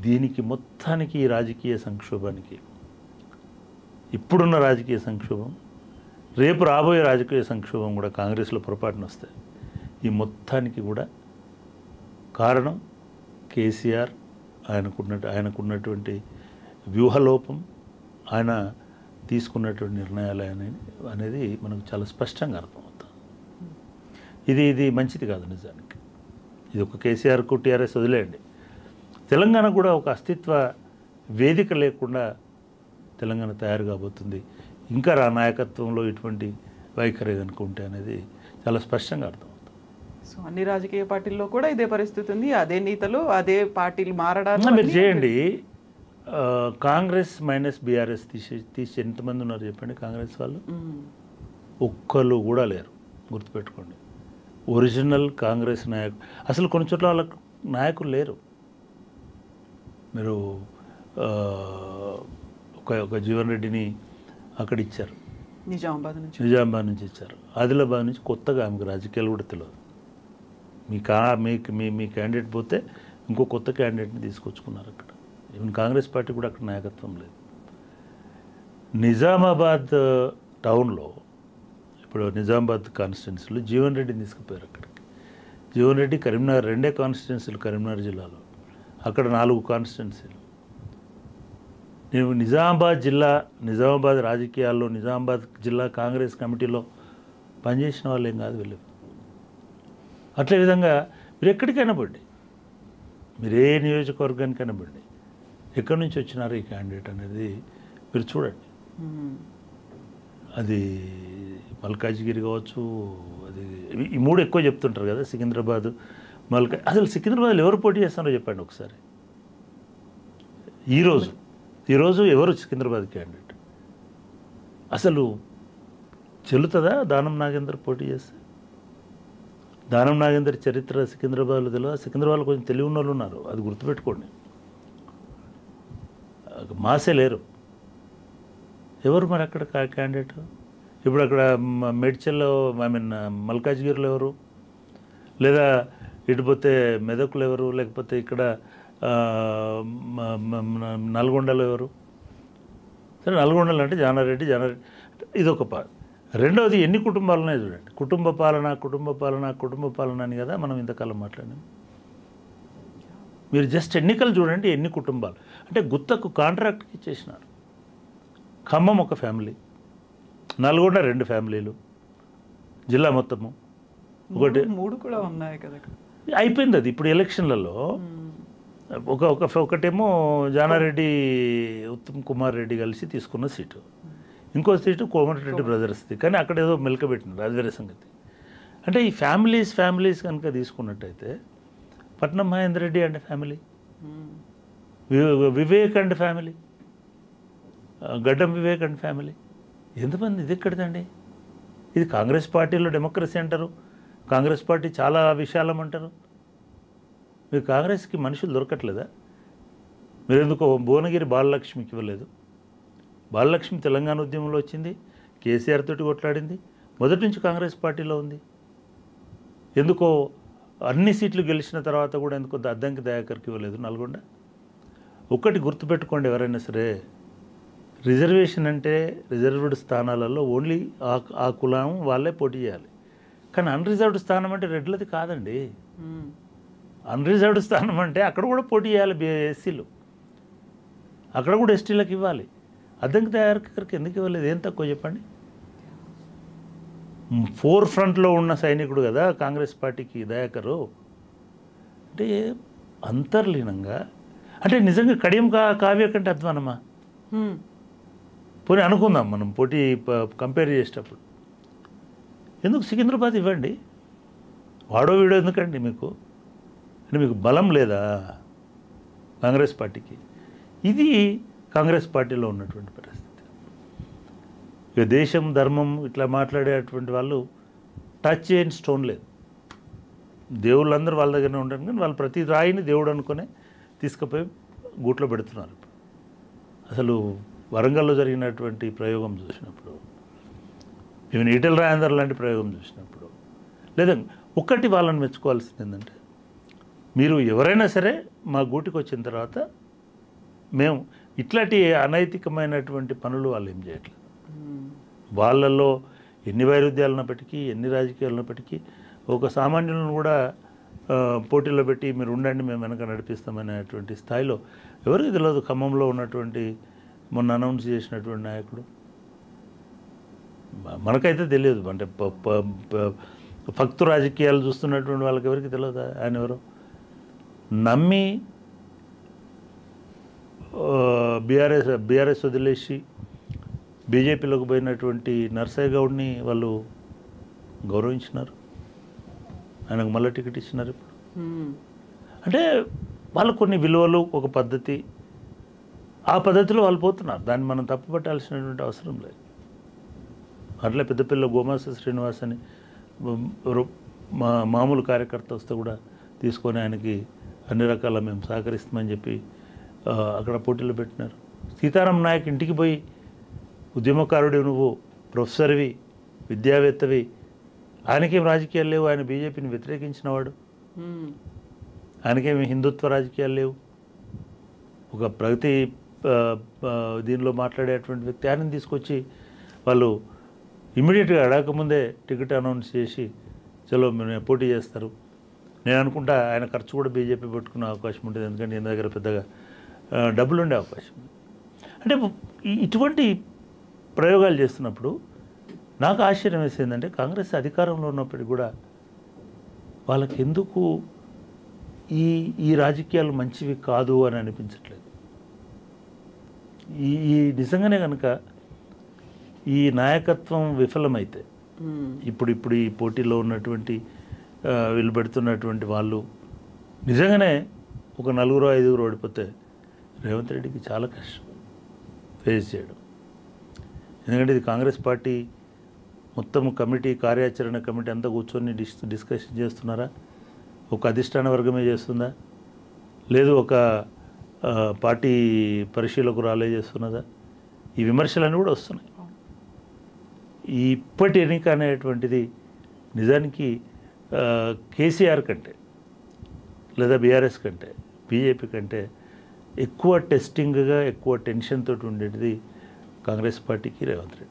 దీనికి మొత్తానికి ఈ రాజకీయ సంక్షోభానికి, ఇప్పుడున్న రాజకీయ సంక్షోభం, రేపు రాబోయే రాజకీయ సంక్షోభం కూడా కాంగ్రెస్లో పొరపాటున వస్తాయి. ఈ మొత్తానికి కూడా కారణం కేసీఆర్, ఆయనకున్నటువంటి వ్యూహలోపం, ఆయన తీసుకున్నటువంటి నిర్ణయాలు అనేది మనకు చాలా స్పష్టంగా అర్థమవుతుంది. ఇది మంచిది కాదు నిజానికి. ఇది ఒక కేసీఆర్కు టీఆర్ఎస్ వదిలేయండి, తెలంగాణ కూడా ఒక అస్తిత్వ వేదిక లేకుండా తెలంగాణ తయారు కాబోతుంది ఇంకా నాయకత్వంలో ఇటువంటి వైఖరి కనుకుంటే అనేది చాలా స్పష్టంగా అర్థమవుతుంది. సో అన్ని రాజకీయ పార్టీల్లో కూడా ఇదే పరిస్థితి ఉంది, అదే నేతలు అదే పార్టీలు మారడానికి మీరు చేయండి. కాంగ్రెస్ మైనస్ బీఆర్ఎస్ తీసి ఎంతమంది ఉన్నారు చెప్పండి కాంగ్రెస్ వాళ్ళు? ఒక్కరు కూడా లేరు, గుర్తుపెట్టుకోండి. ఒరిజినల్ కాంగ్రెస్ నాయకులు అసలు కొన్ని చోట్ల వాళ్ళకు నాయకులు లేరు. మీరు ఒక జీవన్ రెడ్డిని అక్కడ ఇచ్చారు, నిజామాబాద్ నుంచి ఇచ్చారు. ఆదిలాబాద్ నుంచి కొత్తగా ఆమెకు రాజకీయాలు కూడా తెలియదు. మీ క్యాండిడేట్ పోతే ఇంకో కొత్త క్యాండిడేట్ని తీసుకొచ్చుకున్నారు అక్కడ. ఈవెన్ కాంగ్రెస్ పార్టీ కూడా అక్కడ నాయకత్వం లేదు. నిజామాబాద్ టౌన్లో ఇప్పుడు నిజామాబాద్ కాన్స్టిట్యున్సీలో జీవన్ రెడ్డిని తీసుకుపోయారు అక్కడికి. జీవన్ రెడ్డి కరీంనగర్ 2 కాన్స్టిట్యున్సీలు కరీంనగర్ జిల్లాలో, అక్కడ 4 కాన్స్టిట్యున్సీలు. నేను నిజామాబాద్ రాజకీయాల్లో నిజామాబాద్ జిల్లా కాంగ్రెస్ కమిటీలో పనిచేసిన వాళ్ళు ఏం కాదు వీళ్ళు. అట్లే విధంగా మీరు ఎక్కడికైనా పడ్డి, మీరు ఏ నియోజకవర్గానికైనా పడ్డి, ఎక్కడి నుంచి వచ్చినారు ఈ క్యాండిడేట్ అనేది మీరు చూడండి. అది మల్కాజ్గిరి కావచ్చు, అది ఈ 3 ఎక్కువ చెప్తుంటారు కదా, సికింద్రాబాద్, అసలు సికింద్రాబాద్లో ఎవరు పోటీ చేస్తారో చెప్పండి ఒకసారి. ఈరోజు ఎవరు సికింద్రాబాద్ క్యాండిడేట్? అసలు చెల్లుతుందా దానం నాగేందర్ పోటీ చేస్తే? దానం నాగేందర్ చరిత్ర సికింద్రాబాద్లో తెలియదు. సికింద్రాబాద్లో కొంచెం తెలివి ఉన్న వాళ్ళు ఉన్నారు, అది గుర్తుపెట్టుకోండి. మాసే లేరు. ఎవరు మరి అక్కడ క్యాండిడేట్? ఇప్పుడు అక్కడ మేడ్చల్లో, మల్కాజ్గిరిలో ఎవరు? లేదా ఇటుపోతే మెదక్లో ఎవరు? లేకపోతే ఇక్కడ నల్గొండలో ఎవరు? సరే, నల్గొండలో అంటే జానారెడ్డి ఇదొక రెండవది ఎన్ని కుటుంబాలు ఉన్నాయో చూడండి. కుటుంబ పాలన అని కదా మనం ఇంతకాలం మాట్లాడాం. మీరు జస్ట్ ఎన్నికలు చూడండి, ఎన్ని కుటుంబాలు అంటే గుత్తకు కాంట్రాక్ట్కి ఇచ్చేసినారు. ఖమ్మం ఒక ఫ్యామిలీ, నల్గొండ 2 ఫ్యామిలీలు, జిల్లా మొత్తము 3 కూడా ఉన్నాయి కదా. అయిపోయింది అది. ఇప్పుడు ఎలక్షన్లలో ఒకటేమో జానారెడ్డి ఉత్తమ్ కుమార్ రెడ్డి కలిసి తీసుకున్న సీటు, ఇంకో సీటు కోమటిరెడ్డి బ్రదర్స్ది. కానీ అక్కడ ఏదో మెలకబెట్టినారు, అది వేరే సంగతి. అంటే ఈ ఫ్యామిలీస్ కనుక తీసుకున్నట్టయితే పట్నం Mahender Reddy and family, Vivek and family, గడ్డం వివేక్ అండ్ ఫ్యామిలీ, ఎంతమంది? ఇది ఎక్కడిదండి? ఇది కాంగ్రెస్ పార్టీలో డెమోక్రసీ అంటారు, కాంగ్రెస్ పార్టీ చాలా విశాలం అంటారు. మీరు కాంగ్రెస్కి మనుషులు దొరకట్లేదా? మీరు ఎందుకో భువనగిరి బాలలక్ష్మికి ఇవ్వలేదు? బాలలక్ష్మి తెలంగాణ ఉద్యమంలో వచ్చింది, కేసీఆర్ తోటి కొట్లాడింది, మొదటి నుంచి కాంగ్రెస్ పార్టీలో ఉంది. ఎందుకో అన్ని సీట్లు గెలిచిన తర్వాత కూడా ఎందుకో అద్దంకి దయాకర్కి ఇవ్వలేదు నల్గొండ? ఒక్కటి గుర్తుపెట్టుకోండి, ఎవరైనా సరే, రిజర్వేషన్ అంటే రిజర్వ్డ్ స్థానాలలో ఓన్లీ ఆ కులం వాళ్ళే పోటీ చేయాలి. కానీ అన్రిజర్వ్డ్ స్థానం అంటే రెడ్లది కాదండి. అన్రిజర్వ్డ్ స్థానం అంటే అక్కడ కూడా పోటీ చేయాలి ఎస్సీలు, అక్కడ కూడా ఎస్టీలకు ఇవ్వాలి. అద్దంకి దయాకర్కి ఎందుకు ఇవ్వలేదు? ఏం తక్కువ చెప్పండి? 4 ఫ్రంట్లో ఉన్న సైనికుడు కదా కాంగ్రెస్ పార్టీకి దయాకరు. అంటే అంతర్లీనంగా, అంటే నిజంగా కడియం కావ్య కంటే అధ్వానమా? పోనీ అనుకుందాం మనం పోటీ కంపేర్ చేసేటప్పుడు. ఎందుకు సికింద్రాబాద్ ఇవ్వండి, వాడో వీడో ఎందుకండి మీకు? అంటే మీకు బలం లేదా కాంగ్రెస్ పార్టీకి? ఇది కాంగ్రెస్ పార్టీలో ఉన్నటువంటి పరిస్థితి. ఇక దేశం ధర్మం ఇట్లా మాట్లాడేటువంటి వాళ్ళు టచ్ చేయని స్టోన్ లేదు. దేవుళ్ళందరూ వాళ్ళ దగ్గరనే ఉంటారు, కానీ వాళ్ళు ప్రతి రాయిని దేవుడు అనుకునే తీసుకుపోయి గూట్లో పెడుతున్నారు. అసలు వరంగల్లో జరిగినటువంటి ప్రయోగం చూసినప్పుడు, ఈవెన్ ఈటెల రాజేందర్ లాంటి ప్రయోగం చూసినప్పుడు, లేదా ఒక్కటి వాళ్ళని మెచ్చుకోవాల్సింది ఏంటంటే, మీరు ఎవరైనా సరే మా గూటికి వచ్చిన తర్వాత మేము ఇట్లాంటి అనైతికమైనటువంటి పనులు వాళ్ళు ఏం చేయట్లేదు. వాళ్ళల్లో ఎన్ని వైరుధ్యాలు ఉన్నప్పటికీ, ఎన్ని రాజకీయాలు ఉన్నప్పటికీ, ఒక సామాన్యులను కూడా పోటీలో పెట్టి మీరు ఉండండి మేము వెనక నడిపిస్తామనేటువంటి స్థాయిలో ఎవరికి తెలియదు. ఖమ్మంలో ఉన్నటువంటి మొన్న అనౌన్స్ చేసినటువంటి నాయకుడు మనకైతే తెలియదు. అంటే ఫక్తు రాజకీయాలు చూస్తున్నటువంటి వాళ్ళకి ఎవరికి తెలియదు ఆయన ఎవరో. నమ్మి బీఆర్ఎస్ వదిలేసి బీజేపీలోకి పోయినటువంటి నర్సయ్య గౌడ్ని వాళ్ళు గౌరవించినారు, ఆయనకు మళ్ళీ టికెట్ ఇచ్చినారు. ఇప్పుడు అంటే వాళ్ళకు కొన్ని విలువలు, ఒక పద్ధతి, ఆ పద్ధతిలో వాళ్ళు పోతున్నారు. దాన్ని మనం తప్పుపట్టాల్సినటువంటి అవసరం లేదు. అట్లా పెద్దపల్లిలో గోమాస శ్రీనివాస్ అని మామూలు కార్యకర్త వస్తే కూడా తీసుకొని ఆయనకి అన్ని రకాల మేము సహకరిస్తామని చెప్పి అక్కడ పోటీలో పెట్టినారు. సీతారాం నాయక్ ఇంటికి పోయి ఉద్యమకారుడివి, నువ్వు ప్రొఫెసర్వి, విద్యావేత్తవి, ఆయనకేం రాజకీయాలు లేవు, ఆయన బీజేపీని వ్యతిరేకించినవాడు, ఆయనకేమి హిందుత్వ రాజకీయాలు లేవు, ఒక ప్రగతి దీనిలో మాట్లాడేటువంటి వ్యక్తి, ఆయనని తీసుకొచ్చి వాళ్ళు ఇమ్మీడియట్గా అడగకముందే టికెట్ అనౌన్స్ చేసి చలో మేము పోటీ చేస్తారు. నేను అనుకుంటా ఆయన ఖర్చు కూడా బీజేపీ పెట్టుకునే అవకాశం ఉంటుంది, ఎందుకంటే ఈయన దగ్గర పెద్దగా డబ్బులు ఉండే అవకాశం. అంటే ఇటువంటి ప్రయోగాలు చేస్తున్నప్పుడు నాకు ఆశ్చర్యం వేసేందంటే కాంగ్రెస్ అధికారంలో ఉన్నప్పటికీ కూడా వాళ్ళకి ఎందుకు ఈ రాజకీయాలు మంచివి కాదు అని అనిపించట్లేదు. ఈ నిజంగానే కనుక ఈ నాయకత్వం విఫలమైతే ఇప్పుడు ఈ పోటీలో ఉన్నటువంటి వీళ్ళు పెడుతున్నటువంటి వాళ్ళు నిజంగానే ఒక 4-5 ఓడిపోతే రేవంత్ రెడ్డికి చాలా కష్టం ఫేస్ చేయడం. ఎందుకంటే ఇది కాంగ్రెస్ పార్టీ మొత్తం కమిటీ, కార్యాచరణ కమిటీ అంతా కూర్చొని డిస్కషన్ చేస్తున్నారా? ఒక అధిష్టాన వర్గమే చేస్తుందా? లేదు ఒక పార్టీ పరిశీలకురాలే చేస్తున్నదా? ఈ విమర్శలన్నీ కూడా వస్తున్నాయి. ఇప్పటి ఎన్నిక అనేటువంటిది నిజానికి కేసీఆర్ కంటే లేదా బీఆర్ఎస్ కంటే బీజేపీ కంటే ఎక్కువ టెస్టింగ్గా, ఎక్కువ టెన్షన్ తోటి ఉండేది కాంగ్రెస్ పార్టీకి రేవంత్ రెడ్డి.